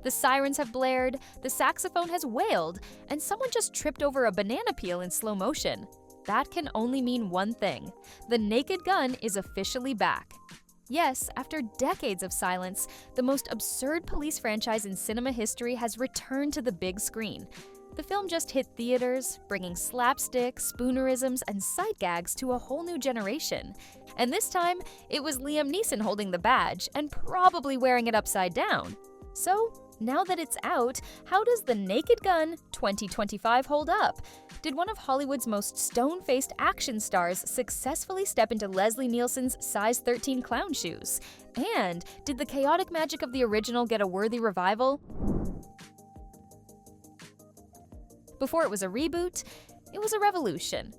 The sirens have blared, the saxophone has wailed, and someone just tripped over a banana peel in slow motion. That can only mean one thing: The Naked Gun is officially back. Yes, after decades of silence, the most absurd police franchise in cinema history has returned to the big screen. The film just hit theaters, bringing slapstick, spoonerisms, and sight gags to a whole new generation. And this time, it was Liam Neeson holding the badge, and probably wearing it upside down. So, now that it's out, how does The Naked Gun 2025 hold up? Did one of Hollywood's most stone-faced action stars successfully step into Leslie Nielsen's size 13 clown shoes? And did the chaotic magic of the original get a worthy revival? Before it was a reboot, it was a revolution.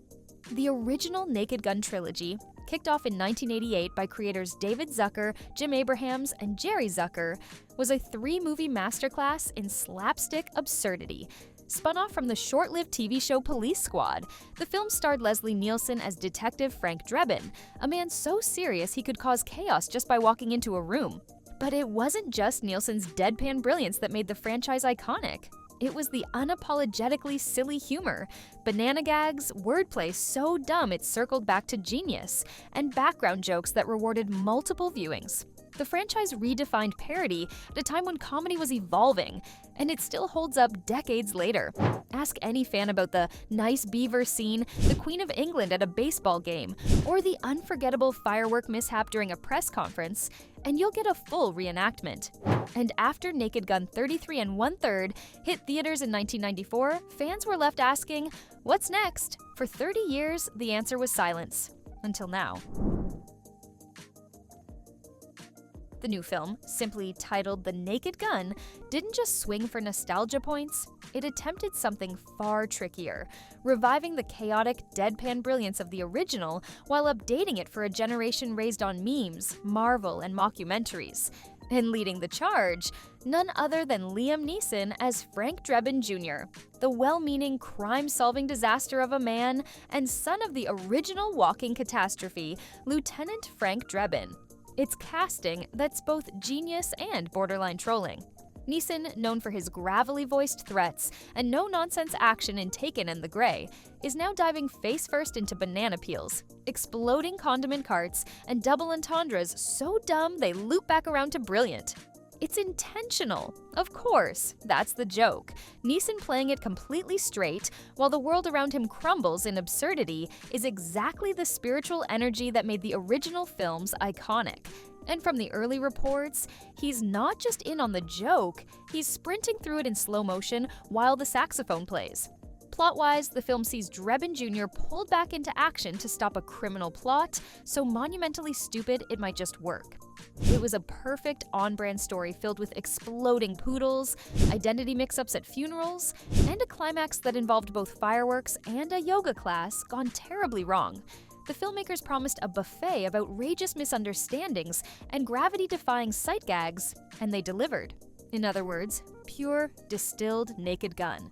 The original Naked Gun trilogy, kicked off in 1988 by creators David Zucker, Jim Abrahams, and Jerry Zucker, was a 3-movie masterclass in slapstick absurdity. Spun off from the short-lived TV show Police Squad, the film starred Leslie Nielsen as Detective Frank Drebin, a man so serious he could cause chaos just by walking into a room. But it wasn't just Nielsen's deadpan brilliance that made the franchise iconic. It was the unapologetically silly humor, banana gags, wordplay so dumb it circled back to genius, and background jokes that rewarded multiple viewings. The franchise redefined parody at a time when comedy was evolving, and it still holds up decades later. Ask any fan about the nice beaver scene, the Queen of England at a baseball game, or the unforgettable firework mishap during a press conference, and you'll get a full reenactment. And after Naked Gun 33 1/3 hit theaters in 1994, fans were left asking, what's next? For 30 years, the answer was silence. Until now. The new film, simply titled The Naked Gun, didn't just swing for nostalgia points, it attempted something far trickier, reviving the chaotic, deadpan brilliance of the original while updating it for a generation raised on memes, Marvel, and mockumentaries. And leading the charge, none other than Liam Neeson as Frank Drebin Jr., the well-meaning crime-solving disaster of a man and son of the original walking catastrophe, Lieutenant Frank Drebin. It's casting that's both genius and borderline trolling. Neeson, known for his gravelly-voiced threats and no-nonsense action in Taken and The Grey, is now diving face-first into banana peels, exploding condiment carts, and double entendres so dumb they loop back around to brilliant. It's intentional. Of course, that's the joke. Neeson playing it completely straight, while the world around him crumbles in absurdity, is exactly the spiritual energy that made the original films iconic. And from the early reports, he's not just in on the joke, he's sprinting through it in slow motion while the saxophone plays. Plot-wise, the film sees Drebin Jr. pulled back into action to stop a criminal plot so monumentally stupid it might just work. It was a perfect on-brand story filled with exploding poodles, identity mix-ups at funerals, and a climax that involved both fireworks and a yoga class gone terribly wrong. The filmmakers promised a buffet of outrageous misunderstandings and gravity-defying sight gags, and they delivered. In other words, pure, distilled Naked Gun.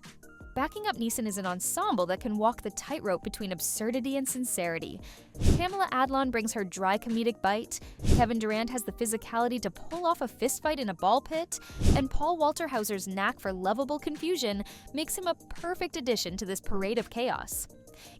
Backing up Neeson is an ensemble that can walk the tightrope between absurdity and sincerity. Pamela Adlon brings her dry comedic bite, Kevin Durant has the physicality to pull off a fistfight in a ball pit, and Paul Walter Hauser's knack for lovable confusion makes him a perfect addition to this parade of chaos.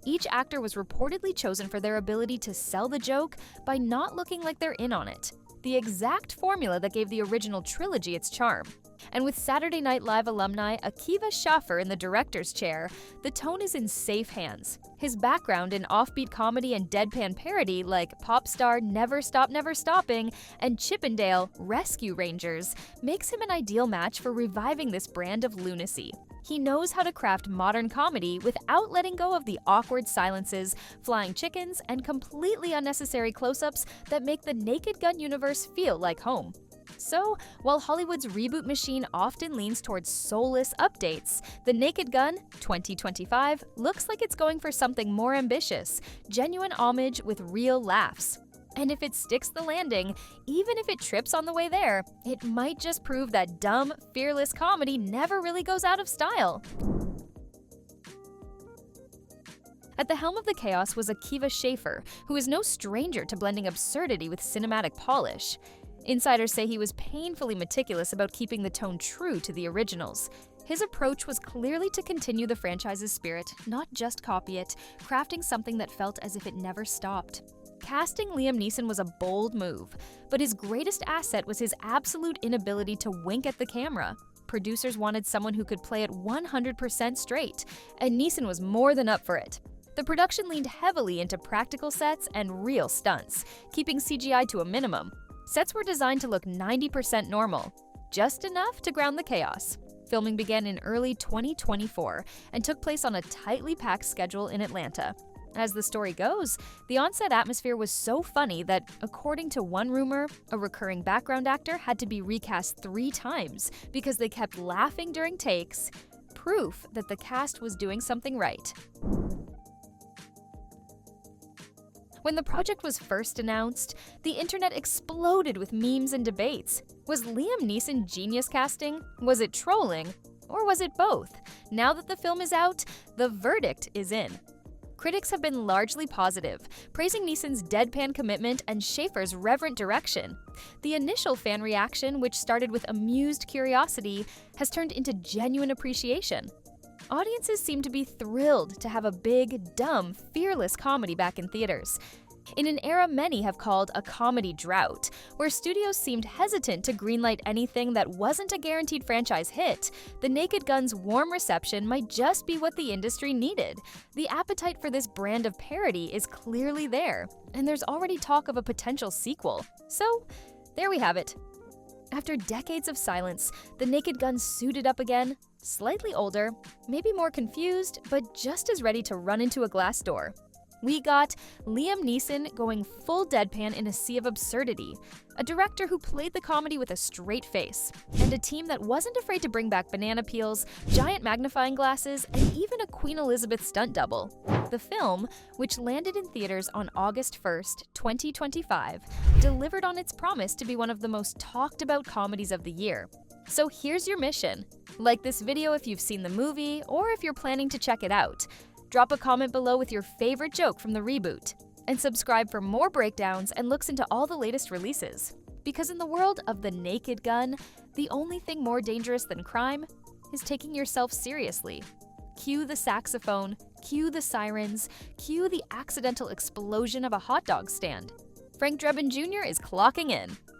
Each actor was reportedly chosen for their ability to sell the joke by not looking like they're in on it. The exact formula that gave the original trilogy its charm. And with Saturday Night Live alumni Akiva Schaffer in the director's chair, the tone is in safe hands. His background in offbeat comedy and deadpan parody like Pop Star Never Stop Never Stopping and Chippendale Rescue Rangers makes him an ideal match for reviving this brand of lunacy. He knows how to craft modern comedy without letting go of the awkward silences, flying chickens, and completely unnecessary close-ups that make the Naked Gun universe feel like home. So, while Hollywood's reboot machine often leans towards soulless updates, The Naked Gun 2025 looks like it's going for something more ambitious, genuine homage with real laughs. And if it sticks the landing, even if it trips on the way there, it might just prove that dumb, fearless comedy never really goes out of style. At the helm of the chaos was Akiva Schaffer, who is no stranger to blending absurdity with cinematic polish. Insiders say he was painfully meticulous about keeping the tone true to the originals. His approach was clearly to continue the franchise's spirit, not just copy it, crafting something that felt as if it never stopped. Casting Liam Neeson was a bold move, but his greatest asset was his absolute inability to wink at the camera. Producers wanted someone who could play it 100% straight, and Neeson was more than up for it. The production leaned heavily into practical sets and real stunts, keeping CGI to a minimum. Sets were designed to look 90% normal, just enough to ground the chaos. Filming began in early 2024 and took place on a tightly packed schedule in Atlanta. As the story goes, the on-set atmosphere was so funny that, according to one rumor, a recurring background actor had to be recast 3 times because they kept laughing during takes, proof that the cast was doing something right. When the project was first announced, the internet exploded with memes and debates. Was Liam Neeson genius casting? Was it trolling? Or was it both? Now that the film is out, the verdict is in. Critics have been largely positive, praising Neeson's deadpan commitment and Schafer's reverent direction. The initial fan reaction, which started with amused curiosity, has turned into genuine appreciation. Audiences seem to be thrilled to have a big, dumb, fearless comedy back in theaters. In an era many have called a comedy drought, where studios seemed hesitant to greenlight anything that wasn't a guaranteed franchise hit, The Naked Gun's warm reception might just be what the industry needed. The appetite for this brand of parody is clearly there, and there's already talk of a potential sequel. So, there we have it. After decades of silence, The Naked Gun suited up again, slightly older, maybe more confused, but just as ready to run into a glass door. We got Liam Neeson going full deadpan in a sea of absurdity, a director who played the comedy with a straight face, and a team that wasn't afraid to bring back banana peels, giant magnifying glasses, and even a Queen Elizabeth stunt double. The film, which landed in theaters on August 1st, 2025, delivered on its promise to be one of the most talked about comedies of the year. So here's your mission. Like this video if you've seen the movie, or if you're planning to check it out. Drop a comment below with your favorite joke from the reboot. And subscribe for more breakdowns and looks into all the latest releases. Because in the world of The Naked Gun, the only thing more dangerous than crime is taking yourself seriously. Cue the saxophone, cue the sirens, cue the accidental explosion of a hot dog stand. Frank Drebin Jr. is clocking in.